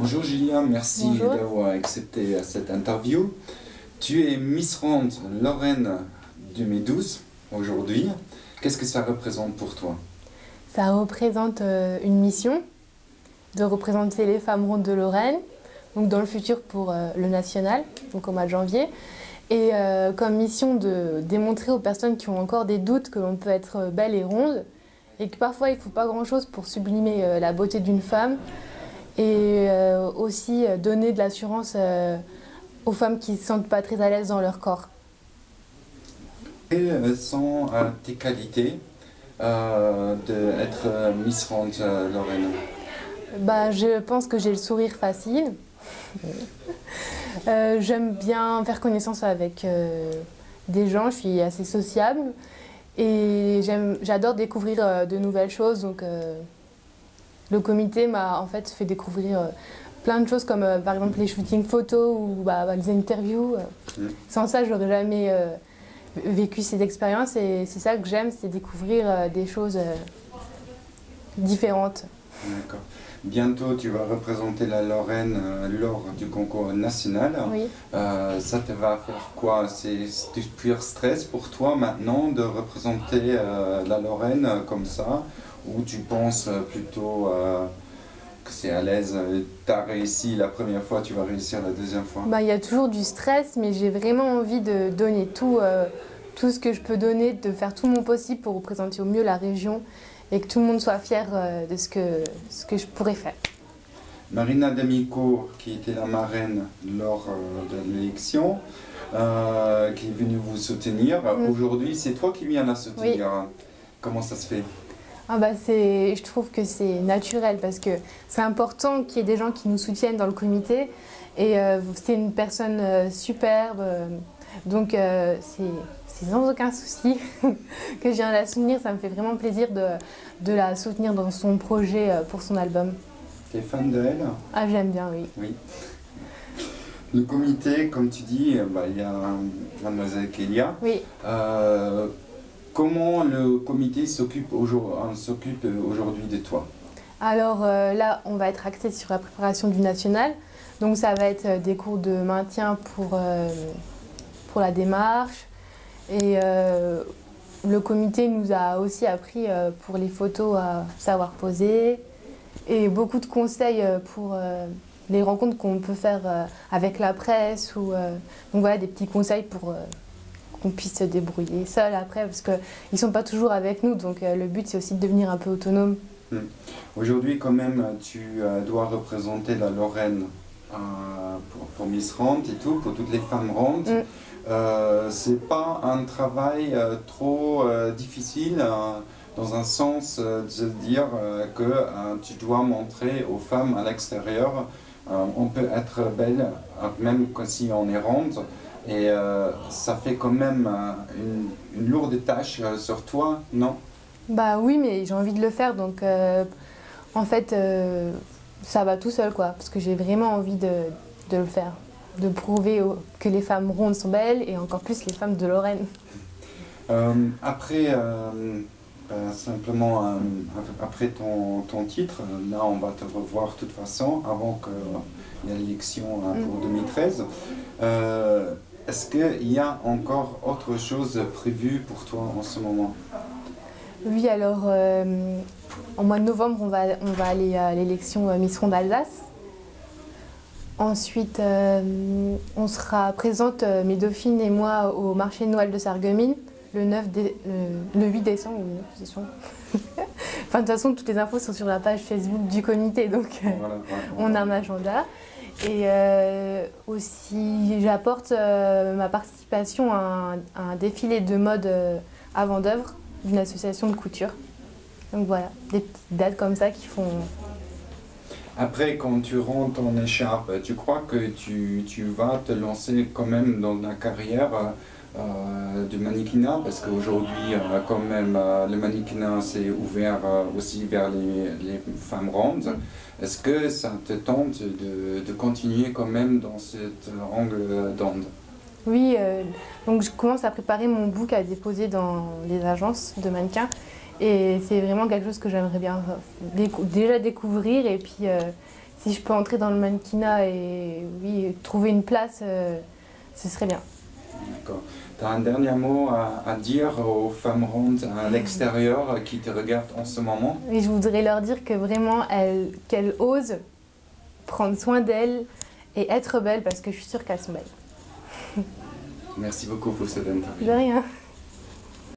Bonjour Julia, merci Bonjour. d'avoir accepté cette interview. Tu es Miss Ronde Lorraine 2012 aujourd'hui. Qu'est-ce que ça représente pour toi? Ça représente une mission de représenter les femmes rondes de Lorraine, donc dans le futur pour le national, donc au mois de janvier. Et comme mission de démontrer aux personnes qui ont encore des doutes que l'on peut être belle et ronde et que parfois il ne faut pas grand-chose pour sublimer la beauté d'une femme et aussi donner de l'assurance aux femmes qui ne se sentent pas très à l'aise dans leur corps. Quelles sont tes qualités d'être Miss Ronde Lorraine? Je pense que j'ai le sourire facile. J'aime bien faire connaissance avec des gens, je suis assez sociable et j'adore découvrir de nouvelles choses. Donc, le comité m'a en fait fait découvrir plein de choses comme par exemple les shootings photos ou les interviews. Sans ça, j'aurais jamais vécu ces expériences et c'est ça que j'aime, c'est découvrir des choses différentes. D'accord. Bientôt, tu vas représenter la Lorraine lors du concours national. Oui. Ça te va faire quoi? C'est du pur stress pour toi maintenant de représenter la Lorraine comme ça? Ou tu penses plutôt que c'est à l'aise, tu as réussi la première fois, tu vas réussir la deuxième fois? Il y a toujours du stress, mais j'ai vraiment envie de donner tout ce que je peux donner, de faire tout mon possible pour représenter au mieux la région et que tout le monde soit fier de ce que je pourrais faire. Marina D'Amico, qui était la marraine lors de l'élection, qui est venue vous soutenir, aujourd'hui c'est toi qui viens la soutenir. Oui. Comment ça se fait? Je trouve que c'est naturel parce que c'est important qu'il y ait des gens qui nous soutiennent dans le comité et c'est une personne superbe, donc c'est sans aucun souci que je viens la soutenir. Ça me fait vraiment plaisir de la soutenir dans son projet pour son album. Tu es fan d'elle? Ah, j'aime bien, oui. Oui. Le comité, comme tu dis, il y a Mademoiselle Kélia. Oui. Comment le comité s'occupe aujourd'hui de toi? Alors là, on va être axé sur la préparation du national. Donc ça va être des cours de maintien pour la démarche. Et le comité nous a aussi appris pour les photos à savoir poser. Et beaucoup de conseils pour les rencontres qu'on peut faire avec la presse. Donc voilà, des petits conseils pour qu'on puisse se débrouiller seul après, parce qu'ils ne sont pas toujours avec nous, donc le but c'est aussi de devenir un peu autonome. Aujourd'hui quand même, tu dois représenter la Lorraine pour Miss Ronde et tout, pour toutes les femmes rondes. C'est pas un travail trop difficile, dans un sens de se dire que tu dois montrer aux femmes à l'extérieur, on peut être belle, même si on est ronde. Et ça fait quand même une lourde tâche sur toi, non? Oui, mais j'ai envie de le faire, donc en fait, ça va tout seul, quoi, parce que j'ai vraiment envie de le faire, de prouver que les femmes rondes sont belles, et encore plus les femmes de Lorraine. Après, simplement, après ton titre, là on va te revoir de toute façon, avant qu'il y ait l'élection pour 2013. Est-ce qu'il y a encore autre chose prévue pour toi en ce moment? Oui, alors en mois de novembre, on va aller à l'élection Miss Ronde Alsace. Ensuite, on sera présente, mes dauphines et moi, au marché de Noël de Sarreguemines, le 8 décembre. Enfin, de toute façon, toutes les infos sont sur la page Facebook du comité, donc voilà. On a un agenda. Et aussi, j'apporte ma participation à un défilé de mode à Vendeuvre d'une association de couture. Donc voilà, des petites dates comme ça qui font... Après, quand tu rentres en écharpe, tu crois que tu vas te lancer quand même dans la carrière du mannequinat? Parce qu'aujourd'hui, quand même, le mannequinat s'est ouvert aussi vers les femmes rondes. Est-ce que ça te tente de continuer quand même dans cet angle d'onde? Oui, donc je commence à préparer mon book à déposer dans les agences de mannequins. Et c'est vraiment quelque chose que j'aimerais bien déjà découvrir et puis si je peux entrer dans le mannequinat et oui, trouver une place, ce serait bien. D'accord. Tu as un dernier mot à dire aux femmes rondes à l'extérieur qui te regardent en ce moment? Et je voudrais leur dire que vraiment, qu'elles osent prendre soin d'elles et être belles parce que je suis sûre qu'elles sont belles. Merci beaucoup pour cette interview. De rien.